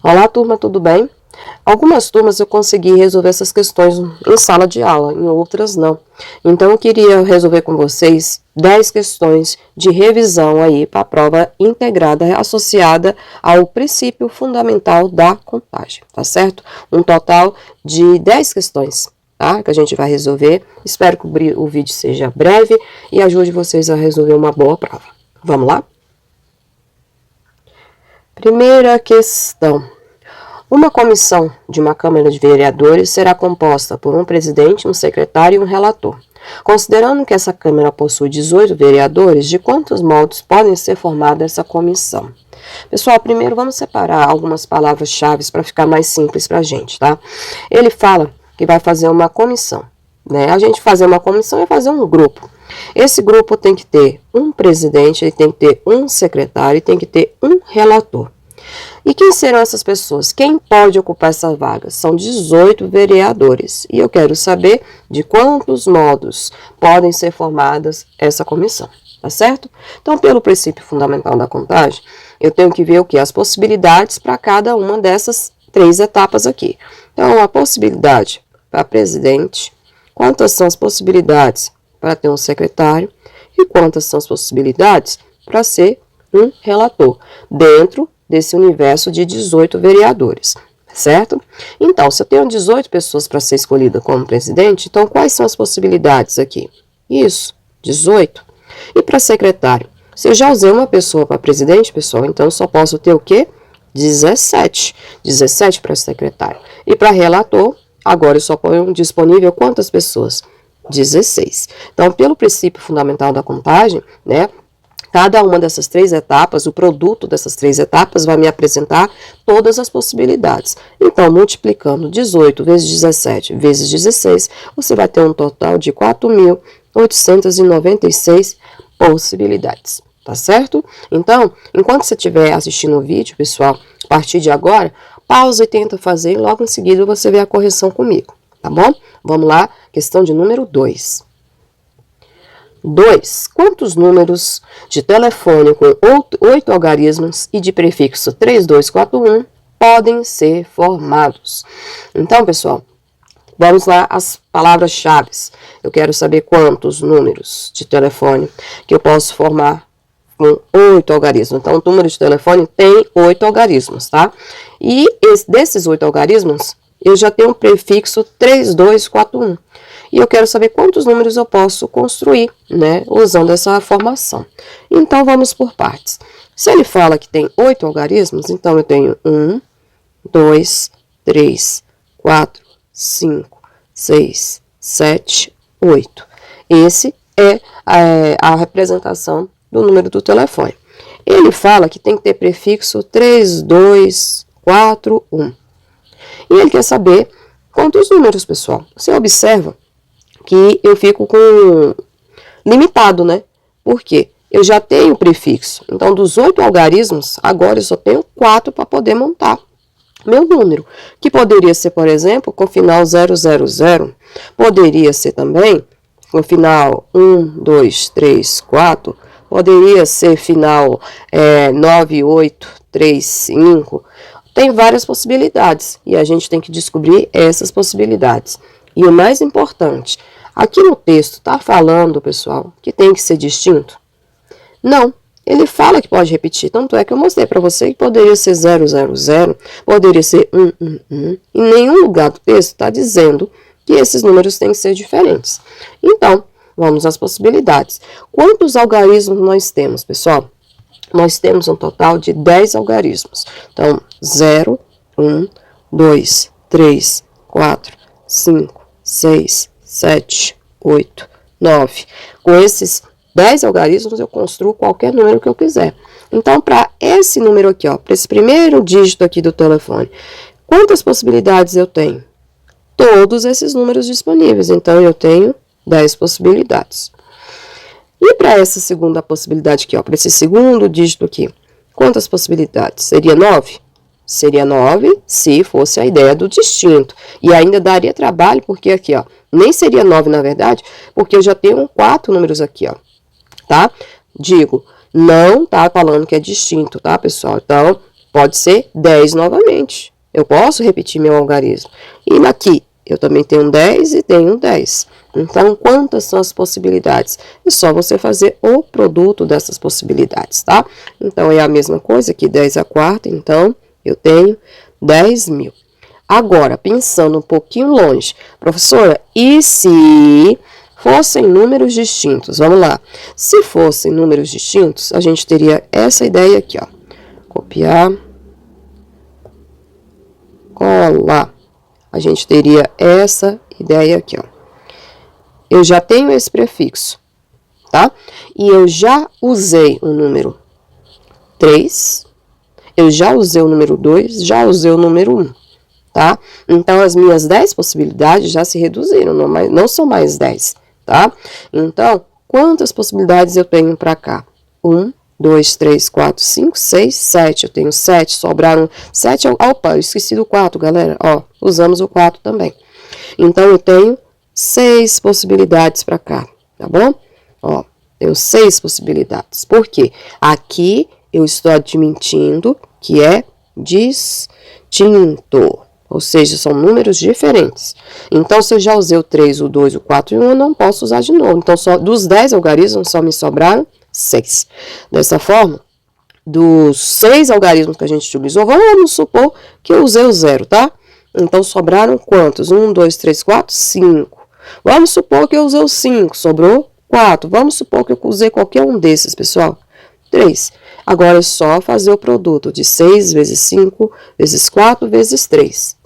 Olá, turma, tudo bem? Algumas turmas eu consegui resolver essas questões em sala de aula, em outras não. Então eu queria resolver com vocês 10 questões de revisão aí para a prova integrada associada ao princípio fundamental da contagem, tá certo? Um total de 10 questões, tá? Que a gente vai resolver. Espero que o vídeo seja breve e ajude vocês a resolver uma boa prova. Vamos lá? Primeira questão. Uma comissão de uma Câmara de Vereadores será composta por um presidente, um secretário e um relator. Considerando que essa Câmara possui 18 vereadores, de quantos modos podem ser formada essa comissão? Pessoal, primeiro vamos separar algumas palavras-chave para ficar mais simples para a gente, tá? Ele fala que vai fazer uma comissão, né? A gente fazer uma comissão é fazer um grupo. Esse grupo tem que ter um presidente, ele tem que ter um secretário e tem que ter um relator. E quem serão essas pessoas? Quem pode ocupar essa vaga? São 18 vereadores. E eu quero saber de quantos modos podem ser formadas essa comissão, tá certo? Então, pelo princípio fundamental da contagem, eu tenho que ver o que? As possibilidades para cada uma dessas 3 etapas aqui. Então, a possibilidade para presidente, quantas são as possibilidades para ter um secretário e quantas são as possibilidades para ser um relator, dentro desse universo de 18 vereadores, certo? Então, se eu tenho 18 pessoas para ser escolhida como presidente, então quais são as possibilidades aqui? Isso, 18. E para secretário? Se eu já usei uma pessoa para presidente, pessoal, então eu só posso ter o quê? 17. 17 para secretário. E para relator, agora eu só ponho disponível quantas pessoas? 16. Então, pelo princípio fundamental da contagem, né? Cada uma dessas 3 etapas, o produto dessas 3 etapas vai me apresentar todas as possibilidades. Então, multiplicando 18 vezes 17 vezes 16, você vai ter um total de 4.896 possibilidades, tá certo? Então, enquanto você estiver assistindo o vídeo, pessoal, a partir de agora, pausa e tenta fazer e logo em seguida você vê a correção comigo, tá bom? Vamos lá, questão de número 2. 2. Quantos números de telefone com 8 algarismos e de prefixo 3241 podem ser formados? Então, pessoal, vamos lá às palavras-chave. Eu quero saber quantos números de telefone que eu posso formar com 8 algarismos. Então, o número de telefone tem 8 algarismos, tá? E desses 8 algarismos, eu já tenho um prefixo 3241. E eu quero saber quantos números eu posso construir, né, usando essa formação. Então, vamos por partes. Se ele fala que tem 8 algarismos, então eu tenho 1, 2, 3, 4, 5, 6, 7, 8. Esse é a representação do número do telefone. Ele fala que tem que ter prefixo 3, 2, 4, 1. E ele quer saber quantos números, pessoal. Você observa que eu fico com limitado, né? Por quê? Eu já tenho prefixo. Então, dos 8 algarismos, agora eu só tenho 4 para poder montar meu número. Que poderia ser, por exemplo, com final 000. Poderia ser também com final 1, 2, 3, 4. Poderia ser final 9835. Tem várias possibilidades. E a gente tem que descobrir essas possibilidades. E o mais importante, aqui no texto está falando, pessoal, que tem que ser distinto? Não, ele fala que pode repetir, tanto é que eu mostrei para você que poderia ser 000, poderia ser 111, em nenhum lugar do texto está dizendo que esses números têm que ser diferentes. Então, vamos às possibilidades. Quantos algarismos nós temos, pessoal? Nós temos um total de 10 algarismos. Então, 0, 1, 2, 3, 4, 5, 6, 7, 8, 9. Com esses 10 algarismos, eu construo qualquer número que eu quiser. Então, para esse número aqui, para esse primeiro dígito aqui do telefone, quantas possibilidades eu tenho? Todos esses números disponíveis. Então, eu tenho 10 possibilidades. E para essa segunda possibilidade aqui, para esse segundo dígito aqui, quantas possibilidades? Seria 9? Seria 9 se fosse a ideia do distinto. E ainda daria trabalho, porque aqui, nem seria 9 na verdade, porque eu já tenho 4 números aqui, tá? Digo, não tá falando que é distinto, tá, pessoal? Então, Pode ser 10 novamente. Eu posso repetir meu algarismo. E aqui, eu também tenho um 10 e tenho um 10. Então, quantas são as possibilidades? É só você fazer o produto dessas possibilidades, tá? Então, é a mesma coisa que 10 à quarta, então, eu tenho 10.000. Agora, pensando um pouquinho longe, professora, e se fossem números distintos? Vamos lá. Se fossem números distintos, a gente teria essa ideia aqui, ó. Copiar, colar. A gente teria essa ideia aqui, ó. Eu já tenho esse prefixo, tá? E eu já usei o número 3, eu já usei o número 2, já usei o número 1, tá? Então, as minhas 10 possibilidades já se reduziram, não são mais 10, tá? Então, quantas possibilidades eu tenho para cá? 1, 2, 3, 4, 5, 6, 7. Eu tenho 7, sobraram 7. Opa, eu esqueci do 4, galera. Ó, usamos o 4 também. Então, eu tenho 6 possibilidades para cá, tá bom? Ó, tenho 6 possibilidades. Por quê? Aqui eu estou admitindo que é distinto. Ou seja, são números diferentes. Então, se eu já usei o 3, o 2, o 4 e o 1, eu não posso usar de novo. Então, só dos 10 algarismos, só me sobraram 6. Dessa forma, dos 6 algarismos que a gente utilizou, vamos supor que eu usei o 0, tá? Então, sobraram quantos? 1, 2, 3, 4, 5. Vamos supor que eu usei o 5, sobrou 4. Vamos supor que eu usei qualquer um desses, pessoal. 3. Agora é só fazer o produto de 6 vezes 5 vezes 4 vezes 3.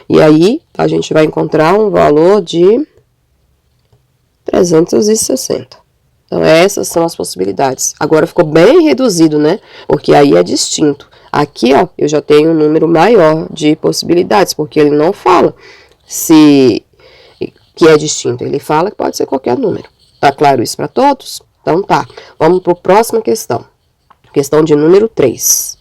E aí, a gente vai encontrar um valor de 360. Então, essas são as possibilidades. Agora ficou bem reduzido, né? Porque aí é distinto. Aqui, ó, eu já tenho um número maior de possibilidades, porque ele não fala que é distinto. Ele fala que pode ser qualquer número. Tá claro isso para todos? Então tá. Vamos para a próxima questão. Questão de número 3.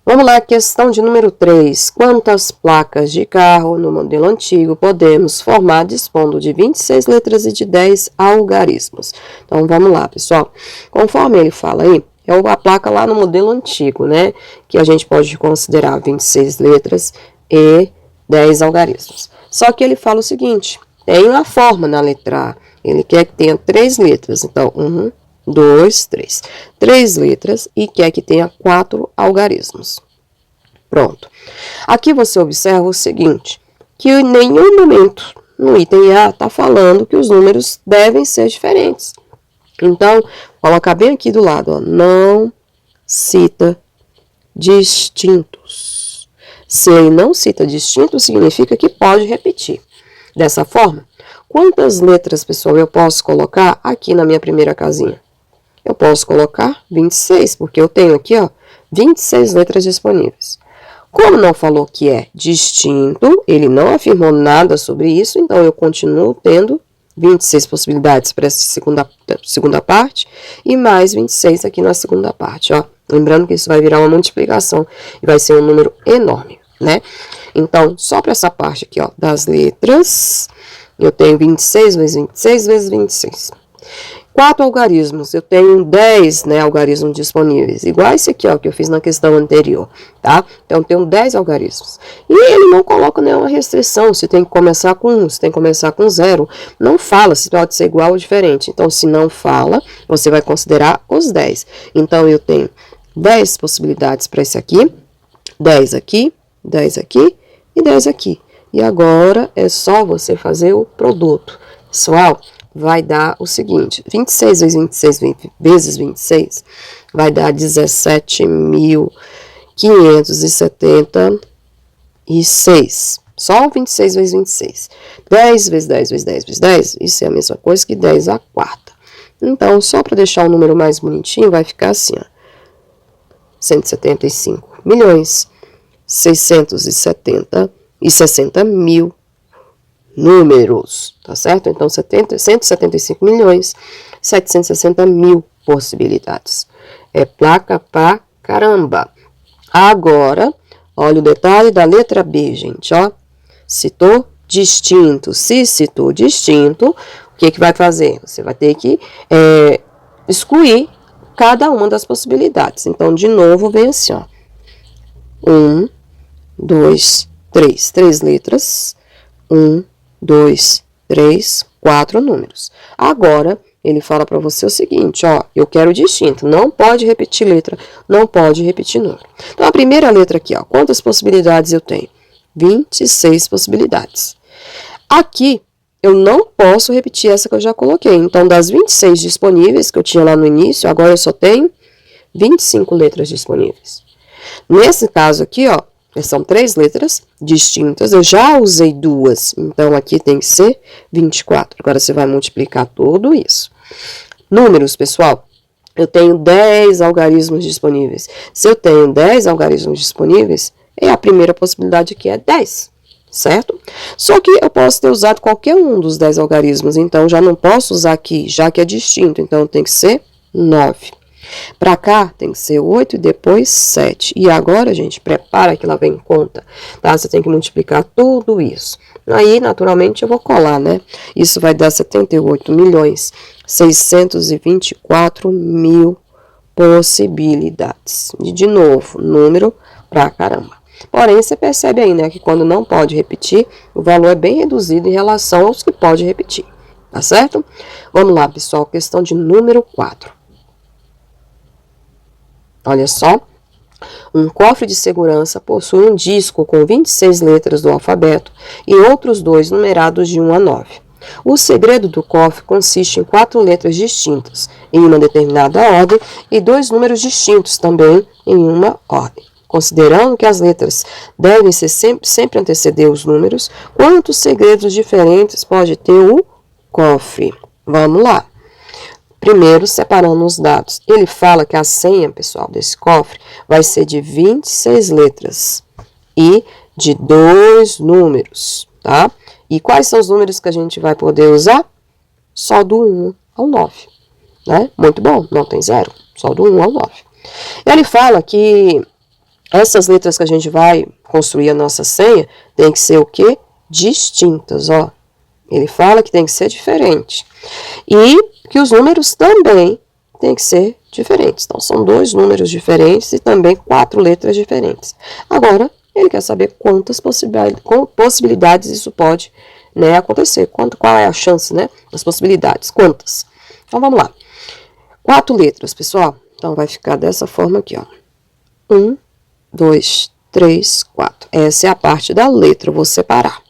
Vamos lá, questão de número 3. Quantas placas de carro no modelo antigo podemos formar dispondo de 26 letras e de 10 algarismos? Então, vamos lá, pessoal. Conforme ele fala aí, é a placa lá no modelo antigo, né? Que a gente pode considerar 26 letras e 10 algarismos. Só que ele fala o seguinte, tem uma forma na letra A. Ele quer que tenha 3 letras. Então, 1, 2, 3. 3 letras e quer que tenha 4 algarismos. Pronto. Aqui você observa o seguinte, que em nenhum momento no item A está falando que os números devem ser diferentes. Então, colocar bem aqui do lado, ó, não cita distintos. Se ele não cita distintos, significa que pode repetir. Dessa forma, quantas letras, pessoal, eu posso colocar aqui na minha primeira casinha? Eu posso colocar 26, porque eu tenho aqui, ó, 26 letras disponíveis. Como não falou que é distinto, ele não afirmou nada sobre isso, então eu continuo tendo 26 possibilidades para essa segunda parte e mais 26 aqui na segunda parte, ó. Lembrando que isso vai virar uma multiplicação e vai ser um número enorme, né? Então, só para essa parte aqui, ó, das letras, eu tenho 26 vezes 26 vezes 26. 4 algarismos, eu tenho 10, né, algarismos disponíveis, igual esse aqui, ó, que eu fiz na questão anterior, tá? Então, eu tenho 10 algarismos. E ele não coloca nenhuma restrição, se tem que começar com 1, se tem que começar com 0, não fala se pode ser igual ou diferente. Então, se não fala, você vai considerar os 10. Então, eu tenho 10 possibilidades para esse aqui, 10 aqui, 10 aqui e 10 aqui. E agora, é só você fazer o produto. Pessoal, vai dar o seguinte, 26 vezes 26 vezes 26 vai dar 17.576. Só 26 vezes 26. 10 vezes 10 vezes 10 vezes 10, isso é a mesma coisa que 10 à quarta. Então, só para deixar o número mais bonitinho, vai ficar assim, ó. 175.660.000 números, tá certo? Então, 175.760.000 possibilidades. É placa pra caramba. Agora, olha o detalhe da letra B, gente, ó. Citou distinto. Se citou distinto, o que que vai fazer? Você vai ter que excluir cada uma das possibilidades. Então, de novo, vem assim, ó. 1, 2, 3. 3 letras. 1, 2, 3, 4 números. Agora, ele fala para você o seguinte, ó, eu quero distinto, não pode repetir letra, não pode repetir número. Então, a primeira letra aqui, ó, quantas possibilidades eu tenho? 26 possibilidades. Aqui, eu não posso repetir essa que eu já coloquei. Então, das 26 disponíveis que eu tinha lá no início, agora eu só tenho 25 letras disponíveis. Nesse caso aqui, ó, são 3 letras distintas, eu já usei 2, então aqui tem que ser 24. Agora você vai multiplicar tudo isso. Números, pessoal, eu tenho 10 algarismos disponíveis. Se eu tenho 10 algarismos disponíveis, a primeira possibilidade aqui é 10, certo? Só que eu posso ter usado qualquer um dos 10 algarismos, então já não posso usar aqui, já que é distinto, então tem que ser 9. Para cá tem que ser 8 e depois 7. E agora, gente, prepara que lá vem conta, tá? Você tem que multiplicar tudo isso. Aí, naturalmente, eu vou colar, né? Isso vai dar 78.624.000 possibilidades. E, de novo, número pra caramba. Porém, você percebe aí, né, que quando não pode repetir, o valor é bem reduzido em relação aos que pode repetir. Tá certo? Vamos lá, pessoal. Questão de número 4. Olha só, um cofre de segurança possui um disco com 26 letras do alfabeto e outros 2 numerados de 1 a 9. O segredo do cofre consiste em 4 letras distintas, em uma determinada ordem, e 2 números distintos, também em uma ordem. Considerando que as letras devem ser sempre anteceder os números, quantos segredos diferentes pode ter o cofre? Vamos lá. Primeiro, separando os dados. Ele fala que a senha, pessoal, desse cofre vai ser de 26 letras e de 2 números, tá? E quais são os números que a gente vai poder usar? Só do 1 ao 9, né? Muito bom, não tem 0, só do 1 ao 9. Ele fala que essas letras que a gente vai construir a nossa senha tem que ser o quê? Distintas, ó. Ele fala que tem que ser diferente. E que os números também têm que ser diferentes. Então, são 2 números diferentes e também 4 letras diferentes. Agora, ele quer saber quantas possibilidades isso pode, né, acontecer. Qual é a chance, né, das possibilidades? Quantas? Então, vamos lá. 4 letras, pessoal. Então, vai ficar dessa forma aqui, ó. 1, 2, 3, 4. Essa é a parte da letra, eu vou separar.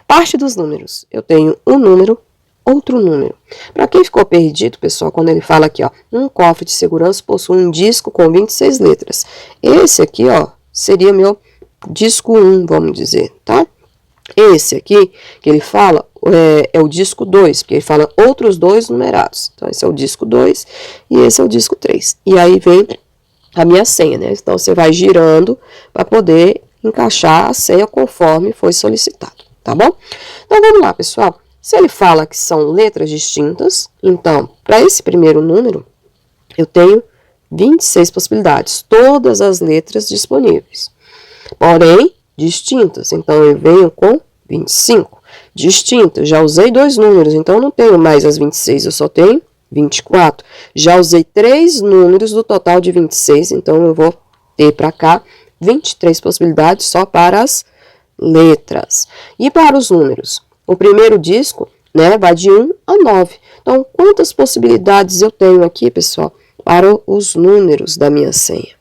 Parte dos números. Eu tenho um número, outro número. Para quem ficou perdido, pessoal, quando ele fala aqui, ó, um cofre de segurança possui um disco com 26 letras. Esse aqui, ó, seria meu disco 1, vamos dizer, tá? Esse aqui, que ele fala, é o disco 2, porque ele fala outros 2 numerados. Então, esse é o disco 2 e esse é o disco 3. E aí vem a minha senha, né? Então, você vai girando para poder encaixar a senha conforme foi solicitado, tá bom? Então, vamos lá, pessoal. Se ele fala que são letras distintas, então, para esse primeiro número, eu tenho 26 possibilidades, todas as letras disponíveis. Porém, distintas, então eu venho com 25. Distintas, já usei 2 números, então eu não tenho mais as 26, eu só tenho 24. Já usei 3 números do total de 26, então eu vou ter para cá 23 possibilidades só para as letras. E para os números? O primeiro disco, né, vai de 1 a 9. Então, quantas possibilidades eu tenho aqui, pessoal, para os números da minha senha?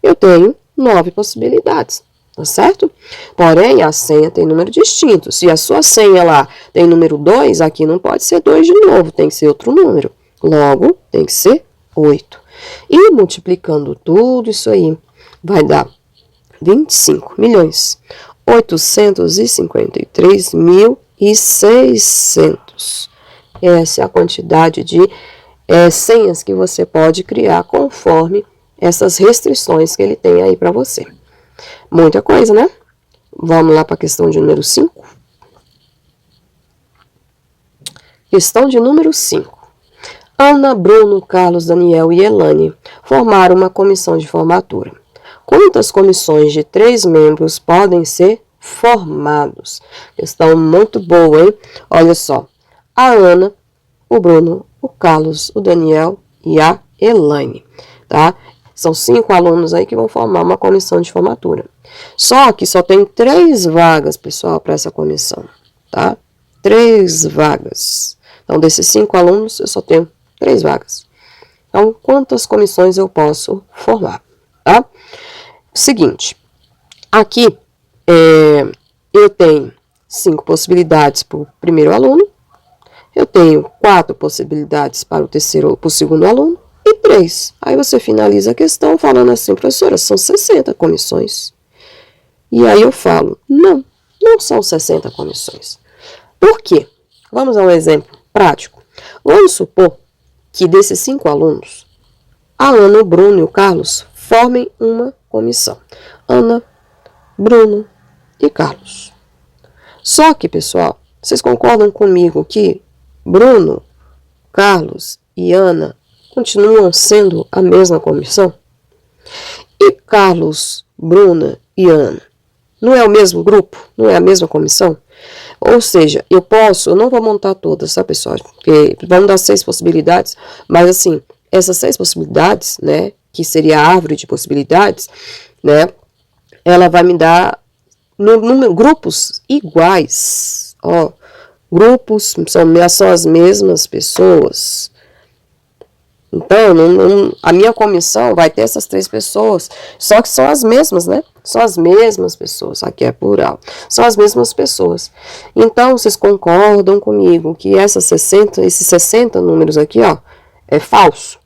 Eu tenho 9 possibilidades, tá certo? Porém, a senha tem número distinto. Se a sua senha lá tem número 2, aqui não pode ser 2 de novo, tem que ser outro número. Logo, tem que ser 8. E multiplicando tudo isso aí, vai dar 25.853.600. Essa é a quantidade de senhas que você pode criar conforme essas restrições que ele tem aí para você. Muita coisa, né? Vamos lá para a questão de número 5. Questão de número 5. Ana, Bruno, Carlos, Daniel e Elane formaram uma comissão de formatura. Quantas comissões de 3 membros podem ser formados? Questão muito boa, hein? Olha só. A Ana, o Bruno, o Carlos, o Daniel e a Elane, tá? São 5 alunos aí que vão formar uma comissão de formatura. Só que só tem 3 vagas, pessoal, para essa comissão, tá? 3 vagas. Então, desses 5 alunos, eu só tenho 3 vagas. Então, quantas comissões eu posso formar, tá? Seguinte, aqui eu tenho 5 possibilidades para o primeiro aluno, eu tenho 4 possibilidades para o segundo aluno e 3. Aí você finaliza a questão falando assim, professora, são 60 comissões. E aí eu falo, não são 60 comissões. Por quê? Vamos a um exemplo prático. Vamos supor que desses 5 alunos, a Ana, o Bruno e o Carlos formem uma comissão. Ana, Bruno e Carlos. Só que, pessoal, vocês concordam comigo que Bruno, Carlos e Ana continuam sendo a mesma comissão? E Carlos, Bruna e Ana não é o mesmo grupo? Não é a mesma comissão? Ou seja, eu não vou montar todas, tá, pessoal? Porque vamos dar 6 possibilidades, mas assim, essas 6 possibilidades, né, que seria a árvore de possibilidades, né, ela vai me dar grupos iguais, ó, grupos são as mesmas pessoas. Então, a minha comissão vai ter essas 3 pessoas, só que são as mesmas, né? São as mesmas pessoas, aqui é plural, são as mesmas pessoas. Então, vocês concordam comigo que esses 60 números aqui, ó, é falso?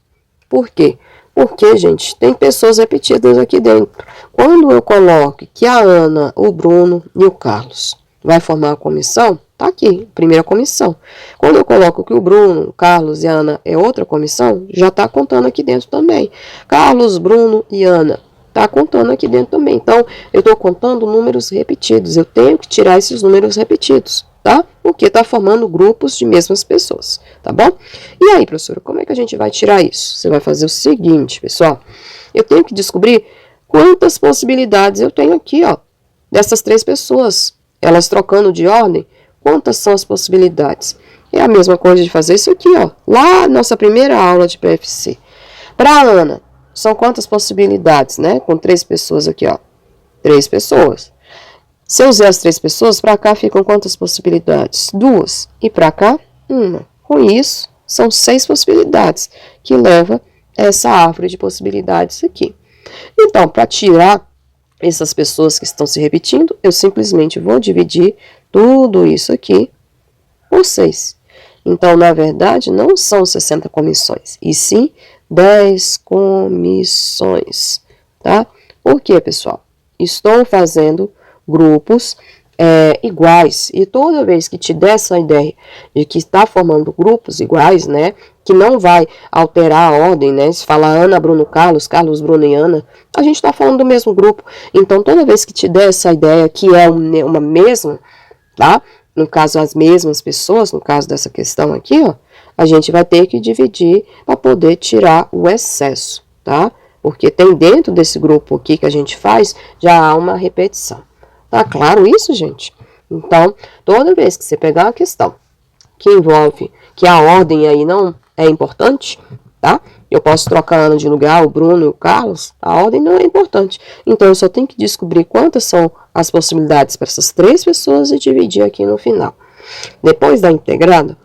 Por quê? Porque, gente, tem pessoas repetidas aqui dentro. Quando eu coloco que a Ana, o Bruno e o Carlos vai formar a comissão, tá aqui, primeira comissão. Quando eu coloco que o Bruno, o Carlos e a Ana é outra comissão, já tá contando aqui dentro também. Carlos, Bruno e Ana, tá contando aqui dentro também. Então, eu tô contando números repetidos. Eu tenho que tirar esses números repetidos, tá? Porque tá formando grupos de mesmas pessoas, tá bom? E aí, professora, como é que a gente vai tirar isso? Você vai fazer o seguinte, pessoal. Eu tenho que descobrir quantas possibilidades eu tenho aqui, ó, dessas 3 pessoas. Elas trocando de ordem, quantas são as possibilidades? É a mesma coisa de fazer isso aqui, ó, lá na nossa primeira aula de PFC. Para a Ana, são quantas possibilidades, né? Com 3 pessoas aqui, ó. 3 pessoas. Se eu usar as 3 pessoas, para cá ficam quantas possibilidades? 2. E para cá, 1. Com isso, são 6 possibilidades, que leva essa árvore de possibilidades aqui. Então, para tirar essas pessoas que estão se repetindo, eu simplesmente vou dividir tudo isso aqui por 6. Então, na verdade, não são 60 comissões, e sim 10 comissões, tá? Por quê, pessoal? Estou fazendo grupos iguais, e toda vez que te der essa ideia de que está formando grupos iguais, né, que não vai alterar a ordem, né, se fala Ana, Bruno, Carlos, Carlos, Bruno e Ana, a gente está falando do mesmo grupo. Então, toda vez que te der essa ideia que é uma mesma, tá? No caso, as mesmas pessoas, no caso dessa questão aqui, ó, a gente vai ter que dividir para poder tirar o excesso, tá? Porque tem dentro desse grupo aqui que a gente faz, já há uma repetição. Tá claro isso, gente? Então, toda vez que você pegar uma questão que envolve que a ordem aí não é importante, tá? Eu posso trocar a Ana de lugar, o Bruno e o Carlos, a ordem não é importante. Então, eu só tenho que descobrir quantas são as possibilidades para essas 3 pessoas e dividir aqui no final. Depois da integrada,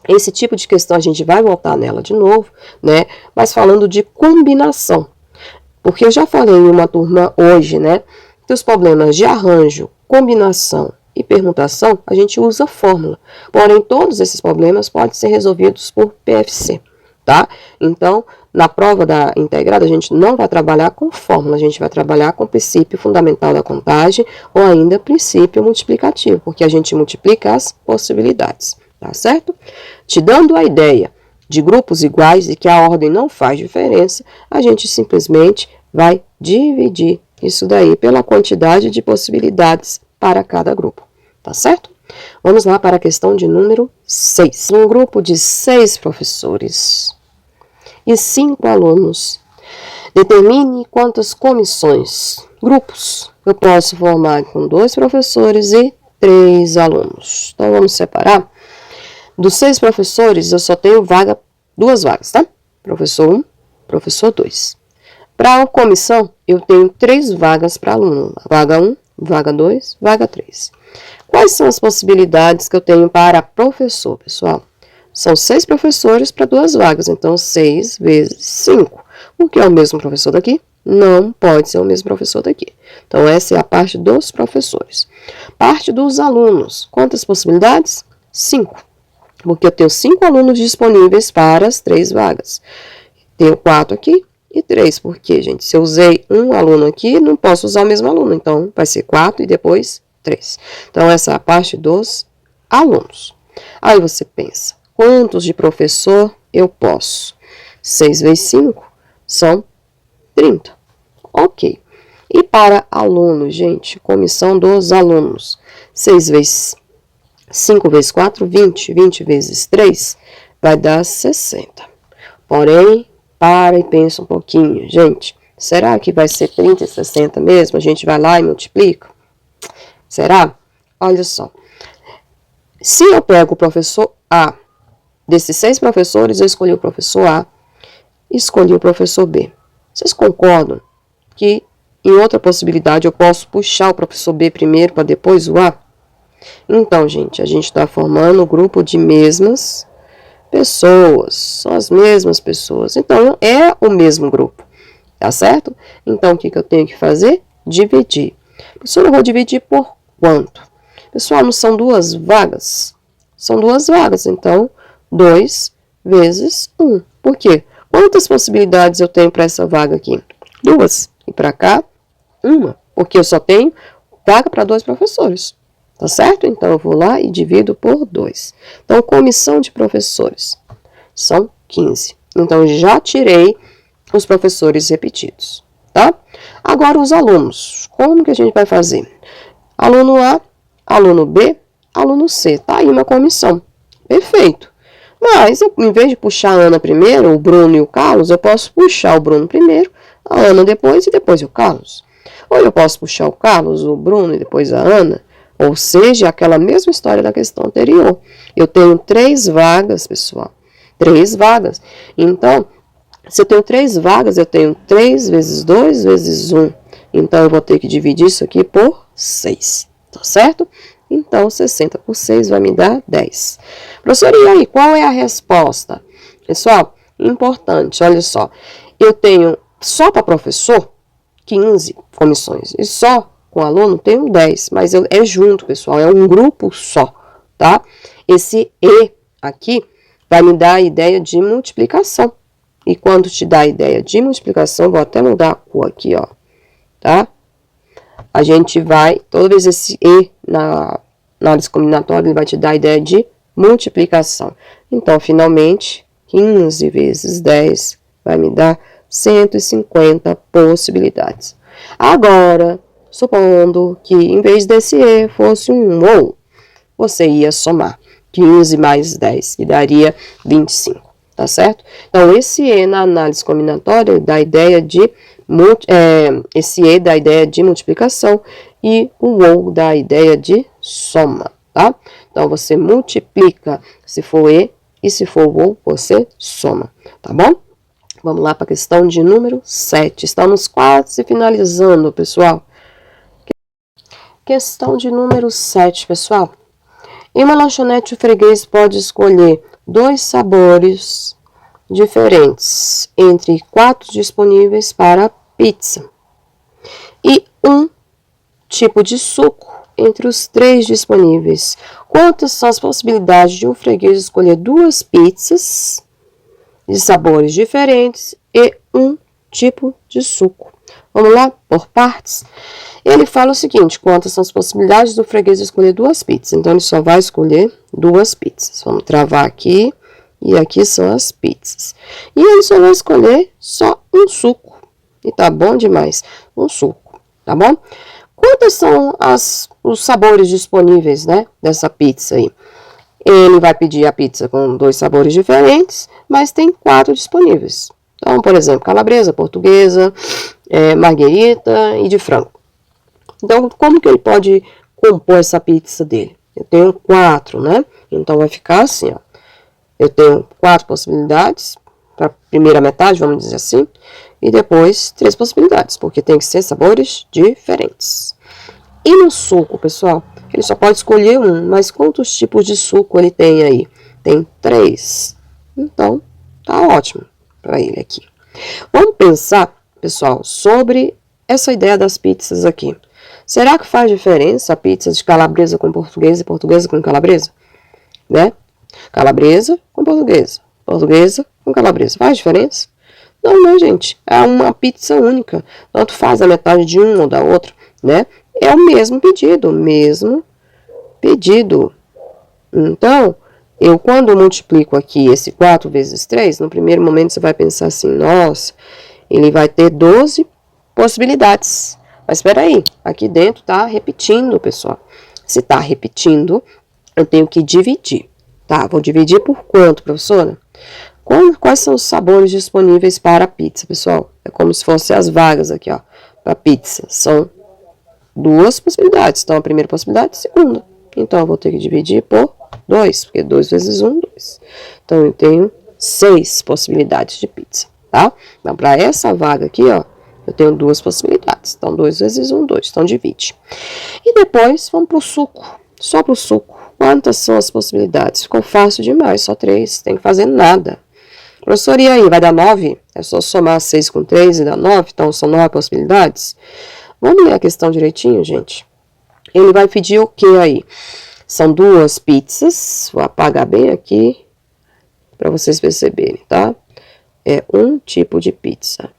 esse tipo de questão a gente vai voltar nela de novo, né? Mas falando de combinação. Porque eu já falei em uma turma hoje, né? Que os problemas de arranjo, combinação e permutação, a gente usa fórmula. Porém, todos esses problemas podem ser resolvidos por PFC, tá? Então, na prova da integrada, a gente não vai trabalhar com fórmula, a gente vai trabalhar com princípio fundamental da contagem ou ainda princípio multiplicativo, porque a gente multiplica as possibilidades, tá certo? Te dando a ideia de grupos iguais e que a ordem não faz diferença, a gente simplesmente vai dividir isso daí pela quantidade de possibilidades para cada grupo, tá certo? Vamos lá para a questão de número 6. Um grupo de 6 professores e 5 alunos. Determine quantas comissões, grupos, eu posso formar com 2 professores e 3 alunos. Então, vamos separar. Dos 6 professores, eu só tenho 2 vagas, tá? Professor 1, professor 2. Para a comissão, eu tenho 3 vagas para aluno. Vaga 1, vaga 2, vaga 3. Quais são as possibilidades que eu tenho para professor, pessoal? São 6 professores para 2 vagas, então 6 vezes 5. Porque é o mesmo professor daqui? Não pode ser o mesmo professor daqui. Então, essa é a parte dos professores. Parte dos alunos. Quantas possibilidades? 5. Porque eu tenho 5 alunos disponíveis para as 3 vagas. Tenho 4 aqui e 3. Porque, gente, se eu usei um aluno aqui, não posso usar o mesmo aluno. Então, vai ser 4 e depois 3. Então, essa é a parte dos alunos. Aí você pensa, quantos de professor eu posso? 6 vezes 5 são 30. Ok. E para aluno, gente, comissão dos alunos. 6 vezes 5 vezes 4, 20. 20 vezes 3 vai dar 60. Porém, para e pensa um pouquinho. Gente, será que vai ser 30 e 60 mesmo? A gente vai lá e multiplica? Será? Olha só. Se eu pego o professor A, desses 6 professores, eu escolhi o professor A, escolhi o professor B. Vocês concordam que em outra possibilidade eu posso puxar o professor B primeiro para depois o A? Então, gente, a gente está formando um grupo de mesmas pessoas. São as mesmas pessoas. Então, é o mesmo grupo. Tá certo? Então, o que eu tenho que fazer? Dividir. Professor, eu vou dividir por quanto? Pessoal, não são 2 vagas? São 2 vagas. Então, 2 vezes 1. Por quê? Quantas possibilidades eu tenho para essa vaga aqui? 2. E para cá, 1. Porque eu só tenho vaga para 2 professores. Tá certo? Então, eu vou lá e divido por 2. Então, comissão de professores são 15. Então, já tirei os professores repetidos. Tá? Agora, os alunos. Como que a gente vai fazer? Aluno A, aluno B, aluno C. Tá aí uma comissão. Perfeito. Mas, em vez de puxar a Ana primeiro, o Bruno e o Carlos, eu posso puxar o Bruno primeiro, a Ana depois e depois o Carlos. Ou eu posso puxar o Carlos, o Bruno e depois a Ana. Ou seja, aquela mesma história da questão anterior. Eu tenho 3 vagas, pessoal. 3 vagas. Então, se eu tenho 3 vagas, eu tenho 3 vezes 2 vezes 1. Então, eu vou ter que dividir isso aqui por 6. Tá certo? Então, 60 por 6 vai me dar 10. Professor, e aí, qual é a resposta? Pessoal, importante, olha só. Eu tenho só para professor 15 comissões. E só com aluno tenho 10. Mas é junto, pessoal. É um grupo só, tá? Esse E aqui vai me dar a ideia de multiplicação. E quando te dá a ideia de multiplicação, vou até mudar a cor aqui, ó. Tá? A gente vai, toda vez esse E na análise combinatória, ele vai te dar a ideia de multiplicação. Então, finalmente, 15 vezes 10 vai me dar 150 possibilidades. Agora, supondo que em vez desse E fosse um OU, você ia somar 15 mais 10, que daria 25, tá certo? Então, esse E na análise combinatória dá a ideia de esse E dá a ideia de multiplicação e o OU dá a ideia de soma, tá? Então, você multiplica se for E e se for OU, você soma, tá bom? Vamos lá para a questão de número 7. Estamos quase finalizando, pessoal. Questão de número 7, pessoal. Em uma lanchonete, o freguês pode escolher 2 sabores diferentes entre 4 disponíveis para pizza e um tipo de suco entre os 3 disponíveis. Quantas são as possibilidades de um freguês escolher 2 pizzas de sabores diferentes e um tipo de suco? Vamos lá, por partes. Ele fala o seguinte, quantas são as possibilidades do freguês escolher 2 pizzas. Então, ele só vai escolher 2 pizzas. Vamos travar aqui, e aqui são as pizzas. E ele só vai escolher só um suco. E tá bom demais, um suco, tá bom? Quantos são os sabores disponíveis, né, dessa pizza aí? Ele vai pedir a pizza com 2 sabores diferentes, mas tem 4 disponíveis. Então, por exemplo, calabresa, portuguesa, marguerita e de frango. Então, como que ele pode compor essa pizza dele? Eu tenho 4, né? Então, vai ficar assim, ó. Eu tenho 4 possibilidades para a primeira metade, vamos dizer assim. E depois 3 possibilidades, porque tem que ser sabores diferentes. E no suco, pessoal, ele só pode escolher um, mas quantos tipos de suco ele tem aí? Tem 3. Então, tá ótimo para ele aqui. Vamos pensar, pessoal, sobre essa ideia das pizzas aqui. Será que faz diferença a pizza de calabresa com portuguesa e portuguesa com calabresa? Né? Calabresa com portuguesa, portuguesa com calabresa. Faz diferença? Não, né, gente? É uma pizza única. Tanto faz a metade de uma ou da outra, né? É o mesmo pedido, Então, eu quando multiplico aqui esse 4 vezes 3, no primeiro momento você vai pensar assim, nossa, ele vai ter 12 possibilidades. Mas espera aí, aqui dentro tá repetindo, pessoal. Se tá repetindo, eu tenho que dividir. Tá, vou dividir por quanto, professora? Quais são os sabores disponíveis para a pizza, pessoal? É como se fossem as vagas aqui, ó, para pizza. São 2 possibilidades. Então, a primeira possibilidade, a segunda. Então, eu vou ter que dividir por 2, porque 2 vezes 1, 2. Então, eu tenho 6 possibilidades de pizza, tá? Então, para essa vaga aqui, ó, eu tenho 2 possibilidades. Então, 2 vezes 1, 2. Então, divide. E depois, vamos para o suco. Só para o suco. Quantas são as possibilidades? Ficou fácil demais, só 3. Tem que fazer nada. Professor, e aí? Vai dar 9? É só somar 6 com 3 e dar 9? Então, são 9 possibilidades? Vamos ler a questão direitinho, gente. Ele vai pedir o que aí? São 2 pizzas. Vou apagar bem aqui para vocês perceberem, tá? É um tipo de pizza.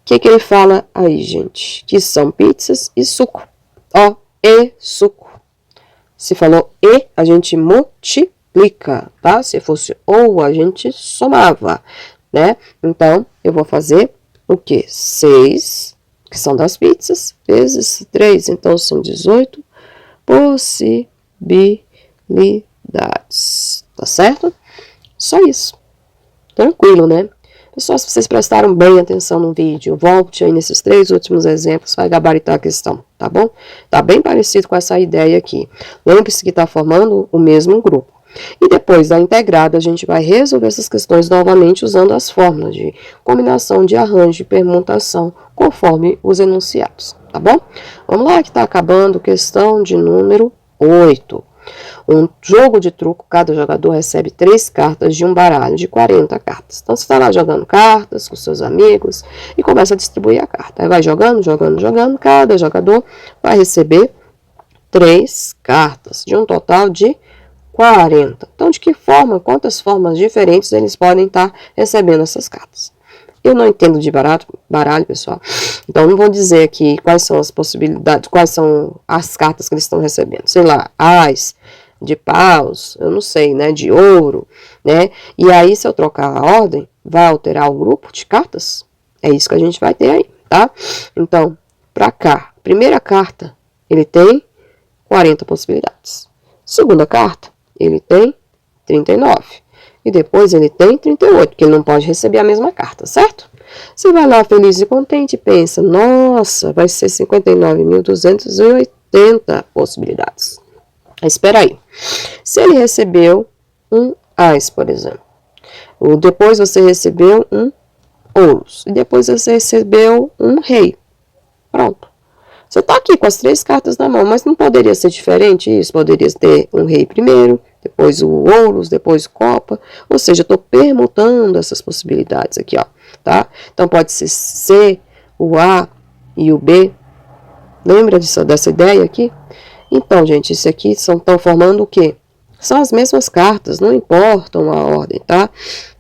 O que ele fala aí, gente? Que são pizzas e suco. Ó, e suco. Se falou e, a gente multiplica, tá? Se fosse ou, a gente somava, né? Então, eu vou fazer o quê? 6, que são das pizzas, vezes 3. Então, são 18 possibilidades. Tá certo? Só isso. Tranquilo, né? Pessoal, se vocês prestaram bem atenção no vídeo, volte aí nesses 3 últimos exemplos, vai gabaritar a questão, tá bom? Tá bem parecido com essa ideia aqui. Lembre-se que está formando o mesmo grupo. E depois da integrada, a gente vai resolver essas questões novamente usando as fórmulas de combinação, de arranjo e permutação, conforme os enunciados, tá bom? Vamos lá, que está acabando, questão de número 8. Um jogo de truco, cada jogador recebe 3 cartas de um baralho de 40 cartas. Então, você está lá jogando cartas com seus amigos e começa a distribuir a carta. Aí vai jogando, cada jogador vai receber 3 cartas, de um total de 40. Então, de que forma, quantas formas diferentes eles podem estar recebendo essas cartas? Eu não entendo de baralho, pessoal. Então, não vou dizer aqui quais são as possibilidades, quais são as cartas que eles estão recebendo. Sei lá, ás, de paus, eu não sei, né, de ouro, né? E aí, se eu trocar a ordem, vai alterar o grupo de cartas? É isso que a gente vai ter aí, tá? Então, para cá, primeira carta, ele tem 40 possibilidades. Segunda carta, ele tem 39. E depois ele tem 38, porque ele não pode receber a mesma carta, certo? Você vai lá feliz e contente e pensa, nossa, vai ser 59.280 possibilidades. Mas espera aí. Se ele recebeu um ás, por exemplo, depois você recebeu um ouros, e depois você recebeu um rei. Pronto. Você está aqui com as 3 cartas na mão, mas não poderia ser diferente isso? Poderia ter um rei primeiro, depois o ouros, depois copa. Ou seja, eu estou permutando essas possibilidades aqui, ó, tá? Então, pode ser C, o A e o B. Lembra dessa ideia aqui? Então, gente, isso aqui estão formando o quê? São as mesmas cartas, não importam a ordem, tá?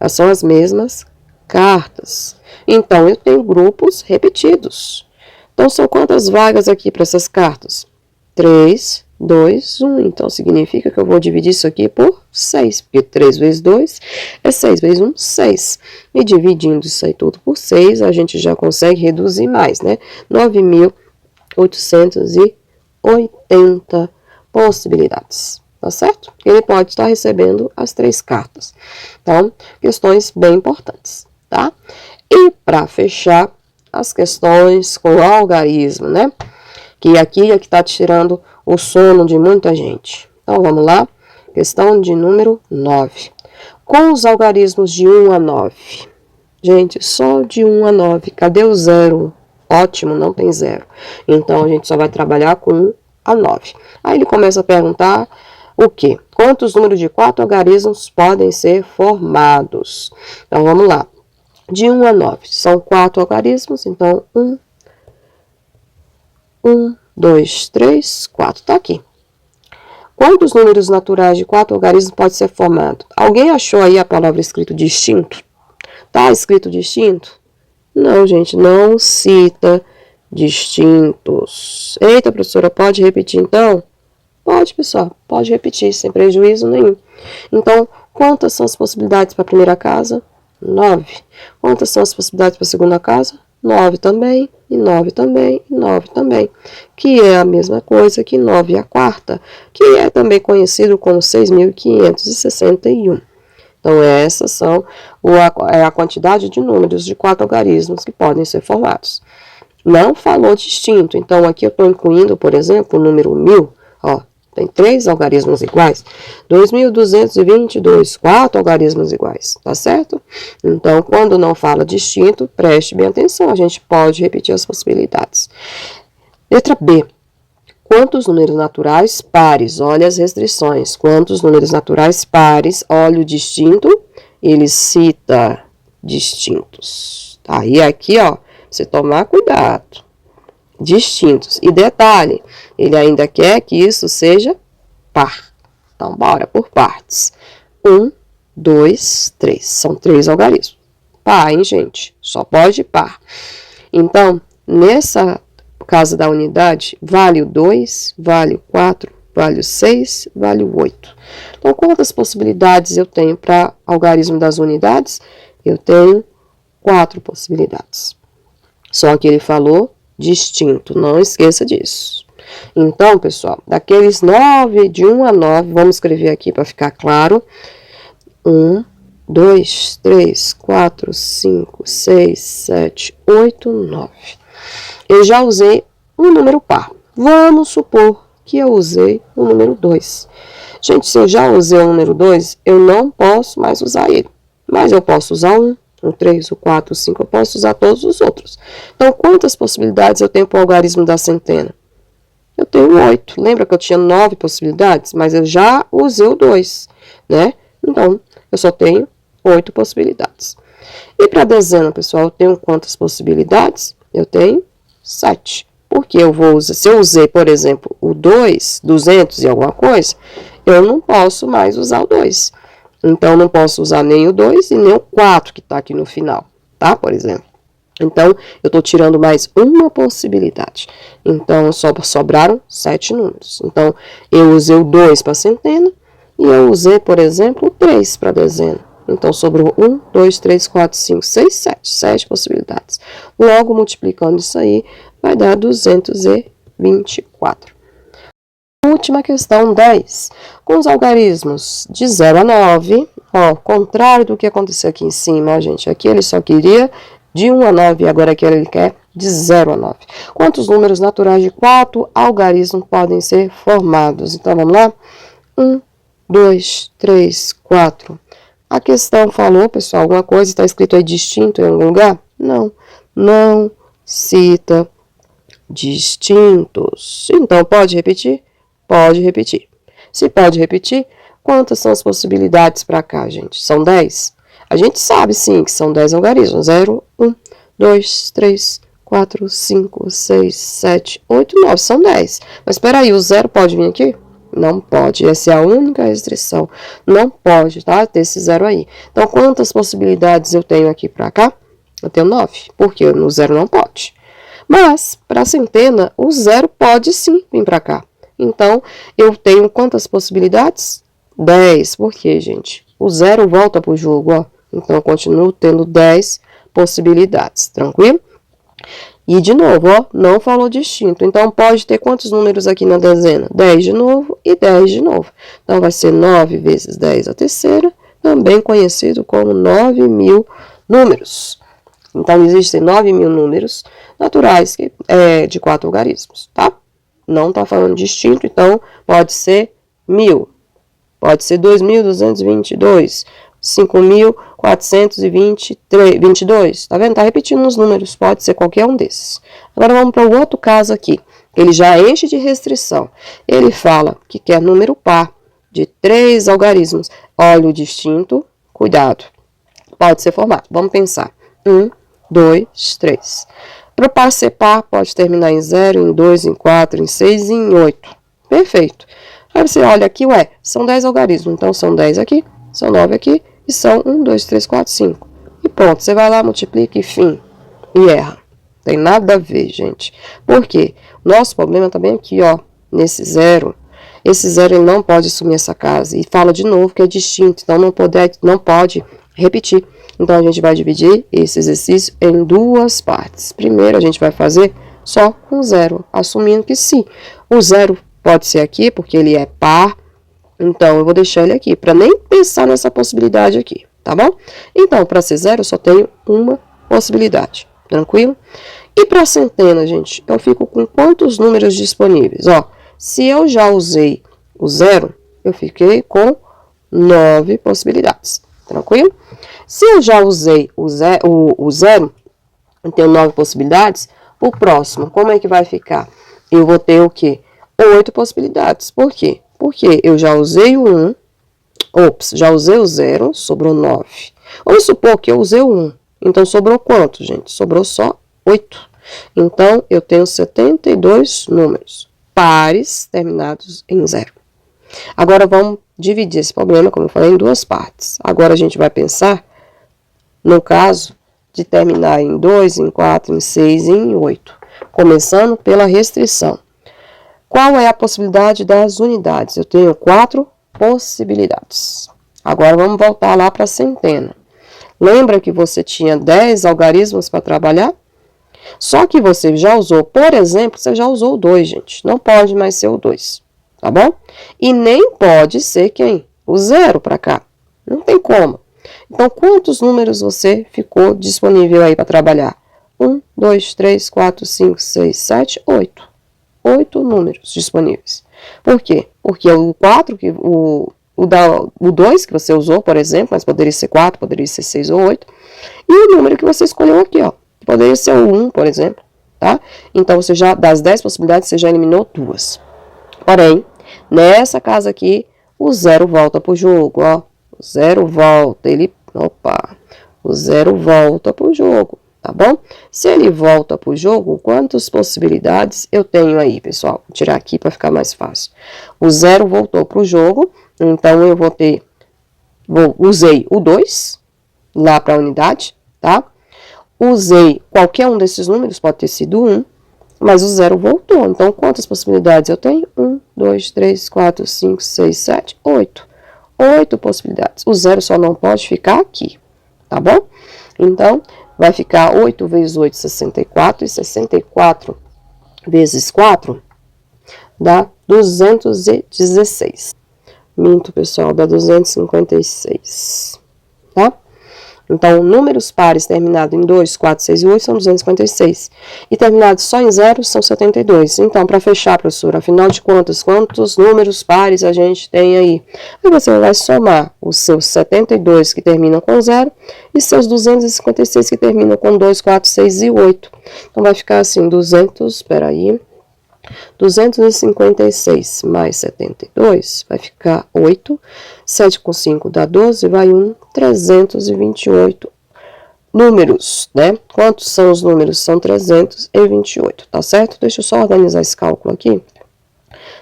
São as mesmas cartas. Então, eu tenho grupos repetidos. Então, são quantas vagas aqui para essas cartas? 3, 2, 1. Então, significa que eu vou dividir isso aqui por 6. Porque 3 vezes 2 é 6 vezes 1, 6. E dividindo isso aí tudo por 6, a gente já consegue reduzir mais, né? 9.880 possibilidades. Tá certo? Ele pode estar recebendo as 3 cartas. Então, questões bem importantes, tá? E para fechar, as questões com algarismo, né? Que aqui é que está tirando o sono de muita gente. Então, vamos lá. Questão de número 9. Com os algarismos de 1 a 9. Gente, só de 1 a 9. Cadê o 0? Ótimo, não tem 0. Então, a gente só vai trabalhar com 1 a 9. Aí ele começa a perguntar o quê? Quantos números de 4 algarismos podem ser formados? Então, vamos lá. De 1 a 9. São 4 algarismos, então 1, 2, 3, 4. Tá aqui. Quantos números naturais de 4 algarismos pode ser formado? Alguém achou aí a palavra escrito distinto? Tá escrito distinto? Não, gente, não cita distintos. Eita, professora, pode repetir então? Pode, pessoal, pode repetir, sem prejuízo nenhum. Então, quantas são as possibilidades para a primeira casa? 9. Quantas são as possibilidades para a segunda casa? 9 também, e 9 também, e 9 também. Que é a mesma coisa que 9 a quarta, que é também conhecido como 6.561. Então, essas são a quantidade de números de 4 algarismos que podem ser formados. Não falou distinto, então aqui eu estou incluindo, por exemplo, o número 1000, ó, tem 3 algarismos iguais, 2.222, 4 algarismos iguais, tá certo? Então, quando não fala distinto, preste bem atenção, a gente pode repetir as possibilidades. Letra B. Quantos números naturais pares? Olha as restrições. Quantos números naturais pares? Olha o distinto, ele cita distintos. Tá? E aqui, ó, você tomar cuidado. Distintos. E detalhe, ele ainda quer que isso seja par. Então, bora por partes. 1, 2, 3. São 3 algarismos. Par, hein, gente? Só pode par. Então, nessa casa da unidade, vale o 2, vale o 4, vale o 6, vale o 8. Então, quantas possibilidades eu tenho para algarismo das unidades? Eu tenho 4 possibilidades. Só que ele falou distinto, não esqueça disso. Então, pessoal, daqueles 9, de 1 a 9, vamos escrever aqui para ficar claro. 1, 2, 3, 4, 5, 6, 7, 8, 9. Eu já usei um número par. Vamos supor que eu usei o número 2. Gente, se eu já usei o número 2, eu não posso mais usar ele. Mas eu posso usar o 3, o 4, o 5, eu posso usar todos os outros. Então, quantas possibilidades eu tenho para o algarismo da centena? Eu tenho 8. Lembra que eu tinha 9 possibilidades? Mas eu já usei o 2, né? Então, eu só tenho 8 possibilidades. E para a dezena, pessoal, eu tenho quantas possibilidades? Eu tenho 7. Porque eu vou usar, se eu usei, por exemplo, o 2, 200 e alguma coisa, eu não posso mais usar o 2. Então, eu não posso usar nem o 2 e nem o 4 que está aqui no final, tá? Por exemplo. Então, eu estou tirando mais uma possibilidade. Então, só sobraram 7 números. Então, eu usei o 2 para a centena e eu usei, por exemplo, o 3 para a dezena. Então, sobrou 1, 2, 3, 4, 5, 6, 7. 7 possibilidades. Logo, multiplicando isso aí, vai dar 224. Última questão, 10. Com os algarismos de 0 a 9, ó, contrário do que aconteceu aqui em cima, ó, gente. Aqui ele só queria de 1 a 9, e agora aqui ele quer de 0 a 9. Quantos números naturais de 4 algarismos podem ser formados? Então, vamos lá? 1, 2, 3, 4. A questão falou, pessoal, alguma coisa está escrito aí distinto em algum lugar? Não, não cita distintos. Então, pode repetir? Pode repetir. Se pode repetir, quantas são as possibilidades para cá, gente? São 10? A gente sabe, sim, que são 10 algarismos. 0, 1, 2, 3, 4, 5, 6, 7, 8, 9. São 10. Mas espera aí, o 0 pode vir aqui? Não pode. Essa é a única restrição. Não pode, tá? Ter esse 0 aí. Então, quantas possibilidades eu tenho aqui para cá? Eu tenho 9. Porque no 0 não pode. Mas, para a centena, o 0 pode sim vir para cá. Então, eu tenho quantas possibilidades? 10. Por quê, gente? O 0 volta para o jogo, ó. Então, eu continuo tendo 10 possibilidades. Tranquilo? E, de novo, ó, não falou distinto. Então, pode ter quantos números aqui na dezena? 10 de novo e 10 de novo. Então, vai ser 9 vezes 10 a terceira, também conhecido como 9.000 números. Então, existem 9.000 números naturais de 4 algarismos, tá? Não está falando distinto, então pode ser 1000, pode ser 2.222, 5.422. Tá vendo? Tá repetindo os números, pode ser qualquer um desses. Agora vamos para o outro caso aqui. Ele já enche de restrição. Ele fala que quer número par de 3 algarismos. Olha o distinto, cuidado. Pode ser formado. Vamos pensar. 1, 2, 3. Para o par ser par, pode terminar em 0, em 2, em 4, em 6 e em 8. Perfeito. Aí você olha aqui, são 10 algarismos. Então, são 10 aqui, são 9 aqui, e são 1, 2, 3, 4, 5. E pronto, você vai lá, multiplica e fim. E erra. Tem nada a ver, gente. Por quê? Nosso problema tá bem aqui, nesse 0. Esse 0 ele não pode assumir essa casa. E fala de novo que é distinto, então não pode repetir. Então, a gente vai dividir esse exercício em 2 partes. Primeiro, a gente vai fazer só com 0, assumindo que sim. O 0 pode ser aqui, porque ele é par. Então, eu vou deixar ele aqui, para nem pensar nessa possibilidade aqui, tá bom? Então, para ser 0, eu só tenho uma possibilidade, tranquilo? E para centena, gente, eu fico com quantos números disponíveis? Se eu já usei o 0, eu fiquei com 9 possibilidades, tranquilo? Se eu já usei o 0, eu tenho 9 possibilidades, o próximo, como é que vai ficar? Eu vou ter o quê? 8 possibilidades. Por quê? Porque eu já usei o 1, já usei o 0, sobrou 9. Vamos supor que eu usei o 1, então sobrou quanto, gente? Sobrou só 8. Então, eu tenho 72 números pares terminados em 0. Agora, vamos dividir esse problema, como eu falei, em 2 partes. Agora, a gente vai pensar no caso de terminar em 2, em 4, em 6 e em 8. Começando pela restrição. Qual é a possibilidade das unidades? Eu tenho 4 possibilidades. Agora, vamos voltar lá para a centena. Lembra que você tinha 10 algarismos para trabalhar? Só que você já usou, por exemplo, você já usou o 2, gente. Não pode mais ser o 2, tá bom? E nem pode ser quem? O 0 para cá. Não tem como. Então, quantos números você ficou disponível aí para trabalhar? 1, 2, 3, 4, 5, 6, 7, 8. 8 números disponíveis. Por quê? Porque o 4, o 2 que você usou, por exemplo, mas poderia ser 4, poderia ser 6 ou 8. E o número que você escolheu aqui, poderia ser o 1, por exemplo, tá? Então, você já, das 10 possibilidades, você já eliminou 2. Porém, nessa casa aqui, o 0 volta pro jogo, O 0 volta, o 0 volta pro jogo, tá bom? Se ele volta pro jogo, quantas possibilidades eu tenho aí, pessoal? Vou tirar aqui para ficar mais fácil. O 0 voltou pro jogo, então eu vou ter, usei o 2 lá para a unidade, tá? Usei qualquer um desses números, pode ter sido 1, mas o 0 voltou. Então, quantas possibilidades eu tenho? 1, 2, 3, 4, 5, 6, 7, 8. 8 possibilidades. O 0 só não pode ficar aqui, tá bom? Então, vai ficar 8 vezes 8, 64, e 64 vezes 4 dá 216. Minto, pessoal, dá 256, tá? Então, números pares terminados em 2, 4, 6 e 8 são 256. E terminados só em 0 são 72. Então, para fechar, professora, afinal de contas, quantos números pares a gente tem aí? Aí você vai somar os seus 72 que terminam com 0 e seus 256 que terminam com 2, 4, 6 e 8. Então, vai ficar assim, 256 mais 72 vai ficar 8. 7 com 5 dá 12, vai 1, 328 números, né? Quantos são os números? São 328, tá certo? Deixa eu só organizar esse cálculo aqui.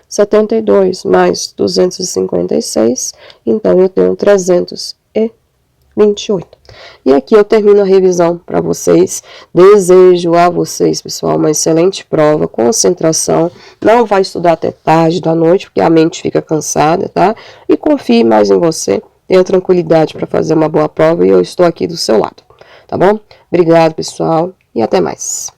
72 mais 256, então eu tenho 328. E aqui eu termino a revisão para vocês. Desejo a vocês, pessoal, uma excelente prova, concentração. Não vai estudar até tarde da noite, porque a mente fica cansada, tá? E confie mais em você. Tenha tranquilidade para fazer uma boa prova e eu estou aqui do seu lado, tá bom? Obrigado, pessoal, e até mais.